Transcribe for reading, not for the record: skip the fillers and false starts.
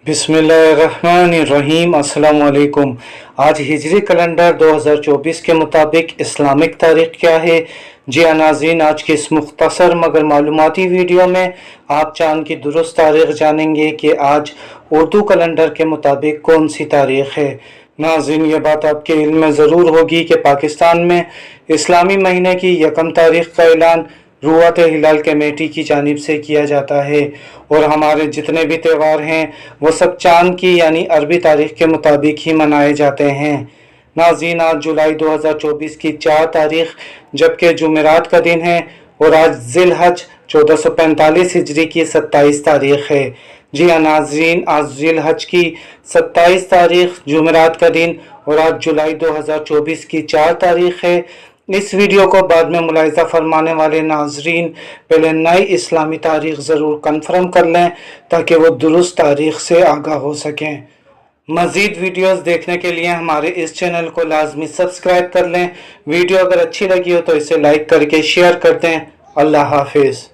बिस्मिल्लाहिर्रहमानिर्रहीम। अस्सलाम वालेकुम। आज हिजरी कैलेंडर 2024 के मुताबिक इस्लामिक तारीख क्या है? जी नाज़रीन, आज की इस मुख्तसर मगर मालूमाती वीडियो में आप चांद की दुरुस्त तारीख जानेंगे कि आज उर्दू कैलेंडर के मुताबिक कौन सी तारीख है। नाज़रीन, ये बात आपके इल्म में ज़रूर होगी कि पाकिस्तान में इस्लामी महीने की यकम तारीख का ऐलान रुआत हिलाल कमेटी की जानिब से किया जाता है और हमारे जितने भी त्यौहार हैं वो सब चांद की यानी अरबी तारीख के मुताबिक ही मनाए जाते हैं। नाज़रीन, आज जुलाई 2024 की 4 तारीख जबकि जुमेरात का दिन है और आज ज़िलहज 1445 हिजरी की 27 तारीख है। जी हाँ नाज़रीन, आज ज़िलहज की 27 तारीख जुमेरात का दिन और आज जुलाई 2024 की 4 तारीख है। इस वीडियो को बाद में मुलाहिज़ा फरमाने वाले नाजरीन पहले नई इस्लामी तारीख ज़रूर कन्फर्म कर लें ताकि वो दुरुस्त तारीख से आगाह हो सकें। मज़ीद वीडियोस देखने के लिए हमारे इस चैनल को लाजमी सब्सक्राइब कर लें। वीडियो अगर अच्छी लगी हो तो इसे लाइक करके शेयर कर दें। अल्लाह हाफिज़।